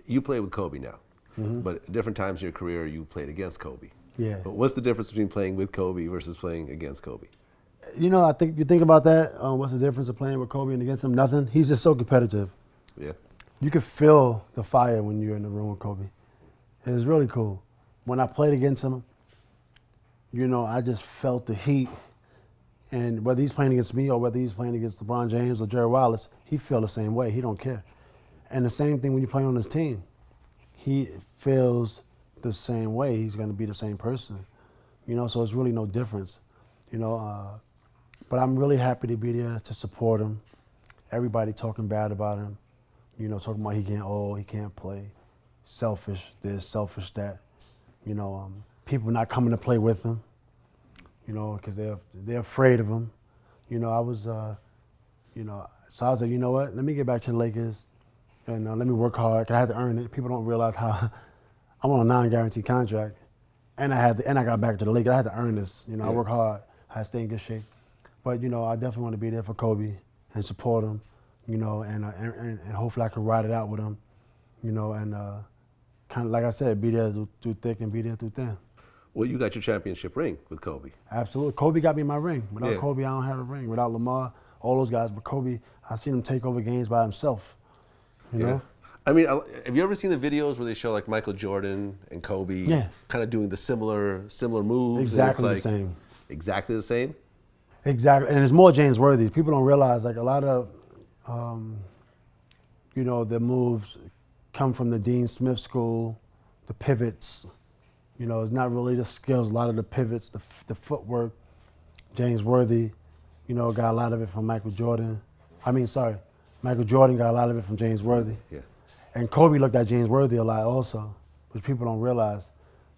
you play with Kobe now, but at different times in your career you played against Kobe. Yeah. But what's the difference between playing with Kobe versus playing against Kobe? You know, I think you think about that. What's the difference of playing with Kobe and against him? Nothing. He's just so competitive. Yeah. You can feel the fire when you're in the room with Kobe. It's really cool. When I played against him, you know, I just felt the heat. And whether he's playing against me or whether he's playing against LeBron James or Jerry Wallace, he feel the same way. He don't care. And the same thing when you play on his team. He feels the same way. He's going to be the same person. You know, so it's really no difference. You know, but I'm really happy to be there to support him. Everybody talking bad about him. You know, talking about he getting old, he can't play. Selfish this, selfish that. You know, people not coming to play with him. You know, because they're afraid of him. You know, I was, you know, so I was like, you know what? Let me get back to the Lakers, and let me work hard. 'Cause I had to earn it. People don't realize how I'm on a non-guaranteed contract, and I got back to the Lakers. I had to earn this. You know, I work hard. I had to stay in good shape. But you know, I definitely want to be there for Kobe and support him. You know, and hopefully I can ride it out with him. You know, and kind of like I said, be there through thick and be there through thin. Well, you got your championship ring with Kobe. Absolutely. Kobe got me my ring. Without Kobe, I don't have a ring. Without Lamar, all those guys. But Kobe, I seen him take over games by himself. You know? I mean, have you ever seen the videos where they show like Michael Jordan and Kobe kind of doing the similar moves? Exactly the same. Exactly the same? Exactly. And it's more James Worthy. People don't realize, like, a lot of, you know, the moves come from the Dean Smith school, the pivots. You know, it's not really the skills. A lot of the pivots, the footwork. James Worthy, you know, got a lot of it from Michael Jordan. Michael Jordan got a lot of it from James Worthy. Yeah. And Kobe looked at James Worthy a lot also, which people don't realize.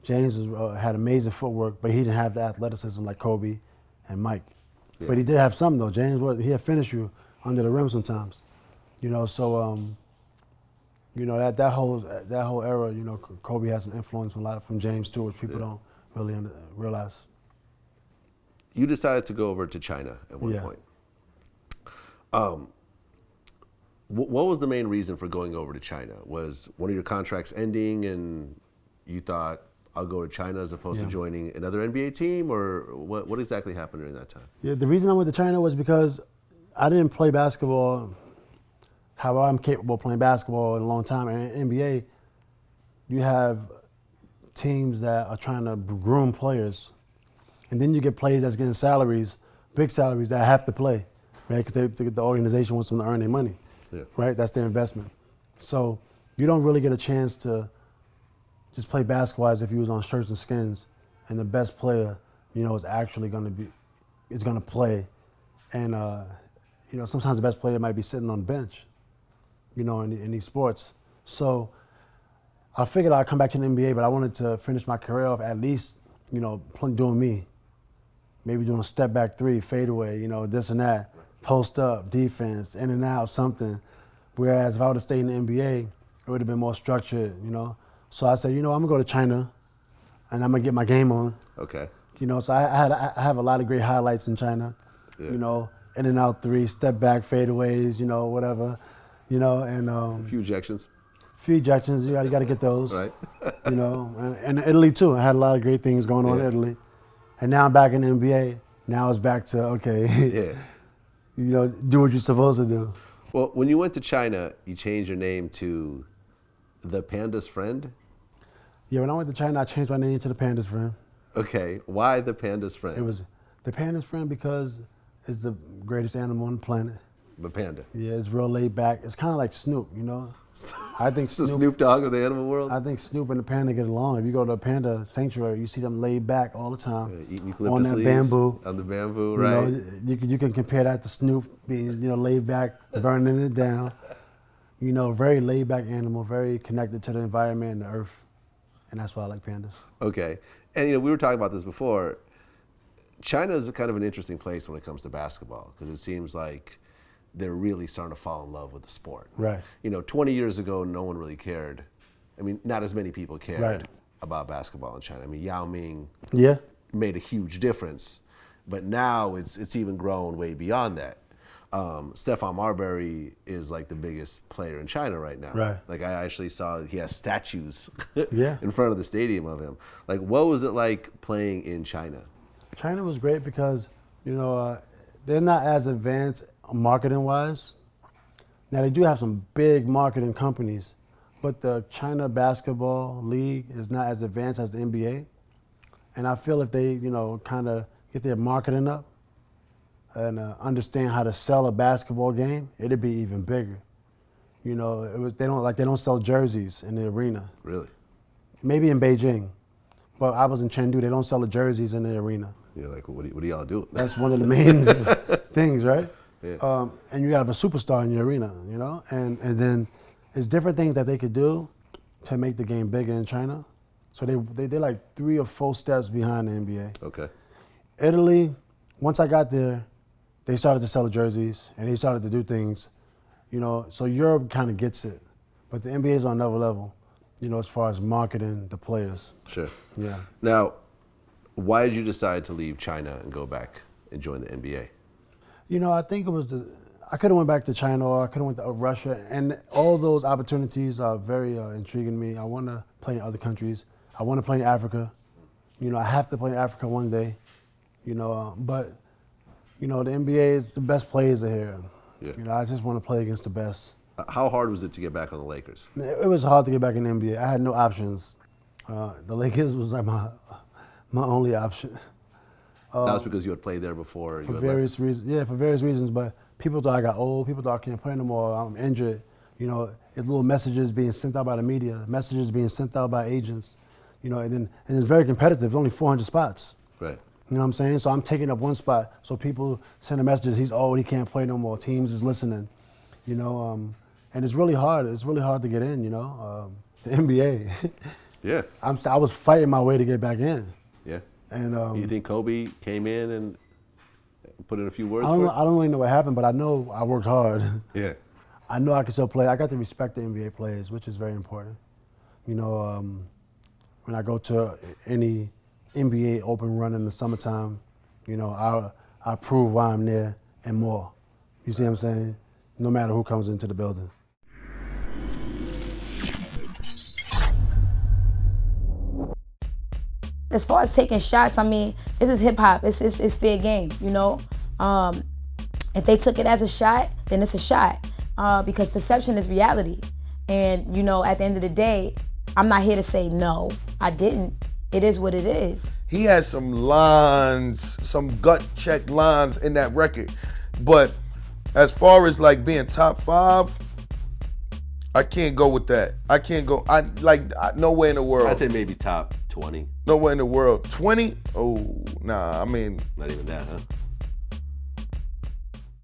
James had amazing footwork, but he didn't have the athleticism like Kobe and Mike. Yeah. But he did have some though. James Worthy, he'd finish you under the rim sometimes. You know, so you know, that whole era, you know, Kobe has an influence a lot from James too, which people don't really realize. You decided to go over to China at one point. What was the main reason for going over to China? Was one of your contracts ending and you thought, I'll go to China as opposed to joining another NBA team, or what exactly happened during that time? Yeah, the reason I went to China was because I didn't play basketball how I'm capable of playing basketball in a long time. And in NBA, you have teams that are trying to groom players. And then you get players that's getting salaries, big salaries that have to play, right? Because the organization wants them to earn their money, right? That's their investment. So you don't really get a chance to just play basketball as if you was on shirts and skins, and the best player, you know, is actually going to play. And, you know, sometimes the best player might be sitting on the bench, you know, in these sports. So I figured I'd come back to the NBA, but I wanted to finish my career off at least, you know, doing me. Maybe doing a step back three, fadeaway, you know, this and that, post up, defense, in and out, something. Whereas if I would have stayed in the NBA, it would have been more structured, you know. So I said, you know, I'm gonna go to China, and I'm gonna get my game on. Okay. You know, so I have a lot of great highlights in China. You know, in and out three, step back, fadeaways, you know, whatever. You know, and a few ejections. You got to get those. Right. You know, and Italy too. I had a lot of great things going on in Italy, and now I'm back in the NBA. Now it's back to you know, do what you're supposed to do. Well, when you went to China, you changed your name to the Panda's Friend. Yeah, when I went to China, I changed my name to the Panda's Friend. Okay, why the Panda's Friend? It was the Panda's Friend because it's the greatest animal on the planet. The panda. Yeah, it's real laid back. It's kind of like Snoop, you know. I think the Snoop Dogg of the animal world. I think Snoop and the panda get along. If you go to a panda sanctuary, you see them laid back all the time. Eating eucalyptus on that leaves, bamboo. On the bamboo, right? You know, you can compare that to Snoop being, you know, laid back, burning it down. You know, very laid back animal, very connected to the environment and the earth, and that's why I like pandas. Okay, and you know, we were talking about this before. China is kind of an interesting place when it comes to basketball because it seems like they're really starting to fall in love with the sport. Right. You know, 20 years ago, no one really cared. I mean, not as many people cared about basketball in China. I mean, Yao Ming made a huge difference, but now it's even grown way beyond that. Stephon Marbury is like the biggest player in China right now. Right. Like I actually saw he has statues Yeah. in front of the stadium of him. Like what was it like playing in China? China was great because, they're not as advanced marketing-wise. Now, they do have some big marketing companies, but the China Basketball League is not as advanced as the NBA. And I feel if they, kind of get their marketing up and understand how to sell a basketball game, it'd be even bigger. They don't sell jerseys in the arena. Really? Maybe in Beijing, but I was in Chengdu. They don't sell the jerseys in the arena. You're like, what do y'all do? That's one of the main things, right? Yeah. And you have a superstar in your arena, and then there's different things that they could do to make the game bigger in China. So they're like 3 or 4 steps behind the NBA. Okay. Italy, once I got there, they started to sell the jerseys and they started to do things, so Europe kind of gets it. But the NBA is on another level, as far as marketing the players. Sure. Yeah. Now, why did you decide to leave China and go back and join the NBA? I think it was I could have went back to China or I could have went to Russia, and all those opportunities are very intriguing to me. I want to play in other countries. I want to play in Africa. I have to play in Africa one day. But the NBA is the best players are here. Yeah. I just want to play against the best. How hard was it to get back on the Lakers? It was hard to get back in the NBA. I had no options. The Lakers was like my only option. That was because you had played there before. For various reasons. Yeah, for various reasons. But people thought I got old. People thought I can't play no more. I'm injured. It's little messages being sent out by the media, messages being sent out by agents. And it's very competitive. There's only 400 spots. Right. You know what I'm saying? So I'm taking up one spot. So people send the messages. He's old. He can't play no more. Teams is listening. And it's really hard. It's really hard to get in. The NBA. Yeah. I was fighting my way to get back in. Yeah. And you think Kobe came in and put in a few words I for you? don't really know what happened, but I know I worked hard. Yeah. I know I can still play. I got to respect the NBA players, which is very important. When I go to any NBA open run in the summertime, I prove why I'm there and more. You see what I'm saying? No matter who comes into the building. As far as taking shots, I mean, this is hip hop. It's fair game, If they took it as a shot, then it's a shot. Because perception is reality. And, at the end of the day, I'm not here to say no, I didn't. It is what it is. He has some lines, some gut check lines in that record. But as far as like being top 5, I can't go with that. I can't go, nowhere in the world. I'd say maybe top 20. Nowhere in the world. 20? Oh, nah, I mean. Not even that, huh?